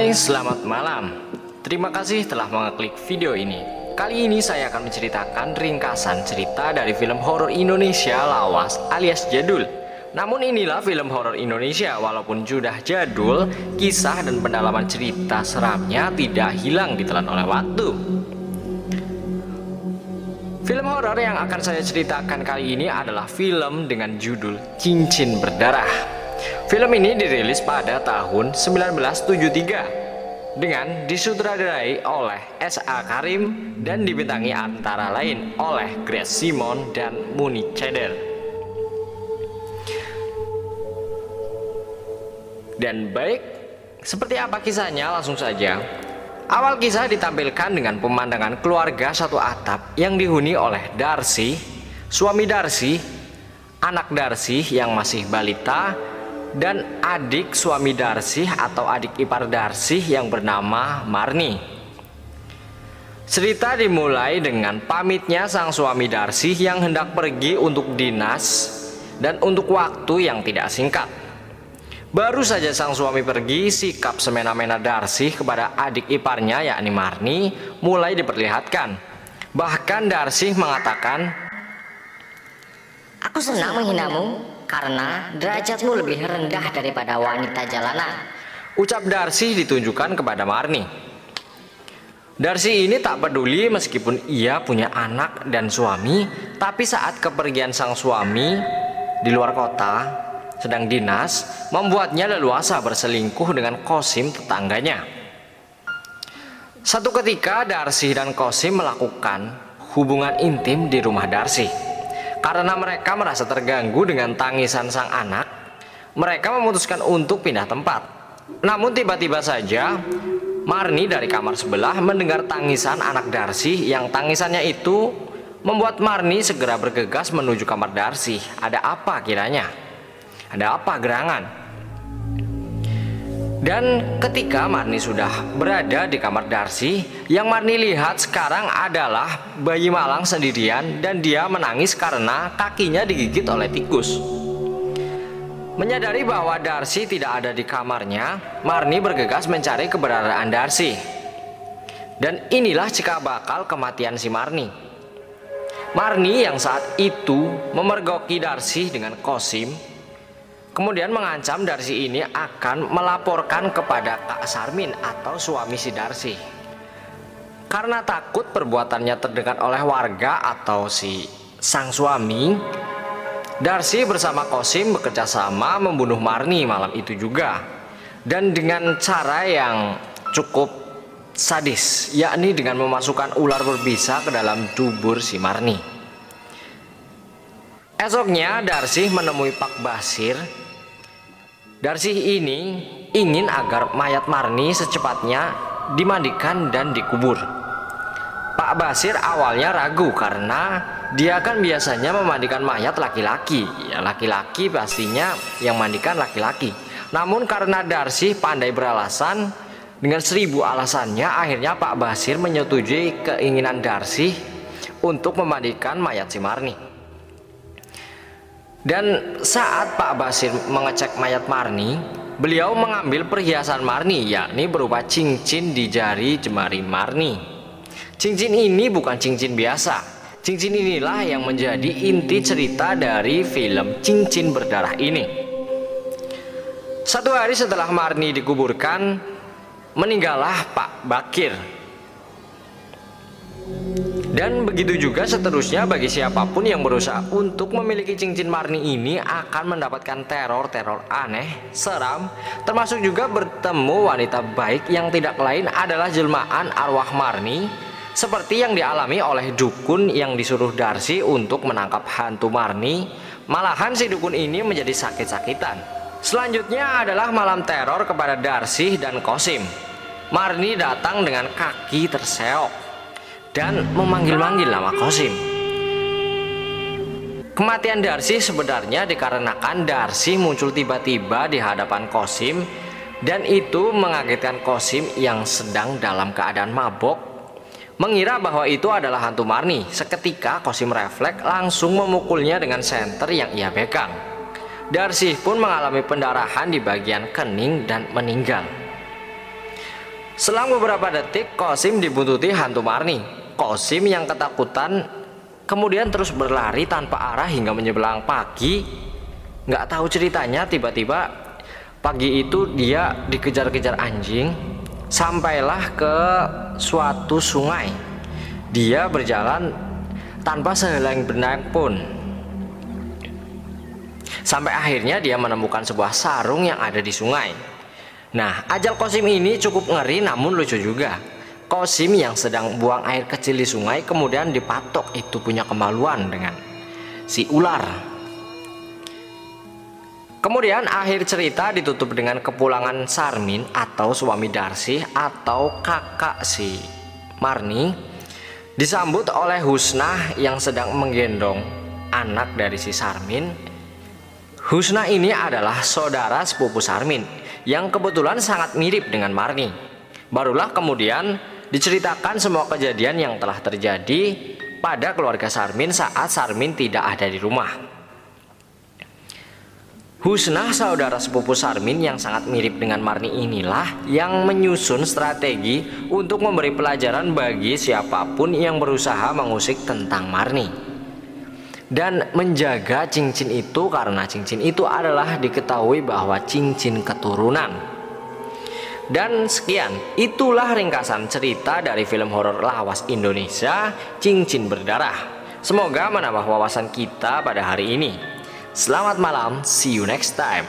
Hai, selamat malam. Terima kasih telah mengeklik video ini. Kali ini saya akan menceritakan ringkasan cerita dari film horor Indonesia lawas alias jadul. Namun inilah film horor Indonesia, walaupun sudah jadul, kisah dan pendalaman cerita seramnya tidak hilang ditelan oleh waktu. Film horor yang akan saya ceritakan kali ini adalah film dengan judul Cincin Berdarah. Film ini dirilis pada tahun 1973 dengan disutradarai oleh S.A. Karim dan dibintangi antara lain oleh Grace Simon dan Muni Cheder. Dan baik, seperti apa kisahnya? Langsung saja. Awal kisah ditampilkan dengan pemandangan keluarga satu atap yang dihuni oleh Darsi, suami Darsi, anak Darsi yang masih balita, dan adik suami Darsi atau adik ipar Darsi yang bernama Marni. Cerita dimulai dengan pamitnya sang suami Darsi yang hendak pergi untuk dinas dan untuk waktu yang tidak singkat. Baru saja sang suami pergi, sikap semena-mena Darsi kepada adik iparnya yakni Marni mulai diperlihatkan. Bahkan Darsi mengatakan, "Aku senang menghinamu karena derajatmu lebih rendah daripada wanita jalanan." Ucap Darsi ditunjukkan kepada Marni. Darsi ini tak peduli meskipun ia punya anak dan suami, tapi saat kepergian sang suami di luar kota sedang dinas, membuatnya leluasa berselingkuh dengan Kosim tetangganya. Satu ketika Darsi dan Kosim melakukan hubungan intim di rumah Darsi. Karena mereka merasa terganggu dengan tangisan sang anak, mereka memutuskan untuk pindah tempat. Namun tiba-tiba saja Marni dari kamar sebelah mendengar tangisan anak Darsi, yang tangisannya itu membuat Marni segera bergegas menuju kamar Darsi. Ada apa kiranya? Ada apa gerangan? Dan ketika Marni sudah berada di kamar Darsi, yang Marni lihat sekarang adalah bayi malang sendirian dan dia menangis karena kakinya digigit oleh tikus. Menyadari bahwa Darsi tidak ada di kamarnya, Marni bergegas mencari keberadaan Darsi. Dan inilah cikal bakal kematian si Marni. Marni yang saat itu memergoki Darsi dengan Kosim, kemudian mengancam Darsi ini akan melaporkan kepada Kak Sarmin atau suami si Darsi. Karena takut perbuatannya terdengar oleh warga atau si sang suami, Darsi bersama Kosim bekerja sama membunuh Marni malam itu juga. Dan dengan cara yang cukup sadis, yakni dengan memasukkan ular berbisa ke dalam dubur si Marni. Esoknya Darsi menemui Pak Basir. Darsi ini ingin agar mayat Marni secepatnya dimandikan dan dikubur. Pak Basir awalnya ragu karena dia kan biasanya memandikan mayat laki-laki. Ya laki-laki pastinya yang mandikan laki-laki. Namun karena Darsi pandai beralasan, dengan 1000 alasannya akhirnya Pak Basir menyetujui keinginan Darsi untuk memandikan mayat si Marni. Dan saat Pak Basir mengecek mayat Marni, beliau mengambil perhiasan Marni, yakni berupa cincin di jari jemari Marni. Cincin ini bukan cincin biasa. Cincin inilah yang menjadi inti cerita dari film Cincin Berdarah ini. Satu hari setelah Marni dikuburkan, meninggallah Pak Bakir. Dan begitu juga seterusnya bagi siapapun yang berusaha untuk memiliki cincin Marni ini akan mendapatkan teror-teror aneh, seram, termasuk juga bertemu wanita baik yang tidak lain adalah jelmaan arwah Marni, seperti yang dialami oleh dukun yang disuruh Darsi untuk menangkap hantu Marni. Malahan si dukun ini menjadi sakit-sakitan. Selanjutnya adalah malam teror kepada Darsi dan Kosim. Marni datang dengan kaki terseok dan memanggil-manggil nama Kosim. Kematian Darsi sebenarnya dikarenakan Darsi muncul tiba-tiba di hadapan Kosim, dan itu mengagetkan Kosim yang sedang dalam keadaan mabok, mengira bahwa itu adalah hantu Marni. Seketika Kosim refleks langsung memukulnya dengan senter yang ia pegang. Darsi pun mengalami pendarahan di bagian kening dan meninggal. Selang beberapa detik, Qasim dibuntuti hantu Marni. Qasim yang ketakutan kemudian terus berlari tanpa arah hingga menjelang pagi. Nggak tahu ceritanya, tiba-tiba pagi itu dia dikejar-kejar anjing. Sampailah ke suatu sungai. Dia berjalan tanpa sehelai benang pun. Sampai akhirnya dia menemukan sebuah sarung yang ada di sungai. Nah, ajal Qasim ini cukup ngeri namun lucu juga. Qasim yang sedang buang air kecil di sungai kemudian dipatok itu punya kemaluan dengan si ular. Kemudian akhir cerita ditutup dengan kepulangan Sarmin atau suami Darsi atau kakak si Marni disambut oleh Husnah yang sedang menggendong anak dari si Sarmin. Husnah ini adalah saudara sepupu Sarmin yang kebetulan sangat mirip dengan Marni. Barulah kemudian diceritakan semua kejadian yang telah terjadi pada keluarga Sarmin saat Sarmin tidak ada di rumah. Husnah, saudara sepupu Sarmin yang sangat mirip dengan Marni inilah yang menyusun strategi untuk memberi pelajaran bagi siapapun yang berusaha mengusik tentang Marni. Dan menjaga cincin itu karena cincin itu adalah diketahui bahwa cincin keturunan. Dan sekian, itulah ringkasan cerita dari film horor lawas Indonesia, Cincin Berdarah. Semoga menambah wawasan kita pada hari ini. Selamat malam, see you next time.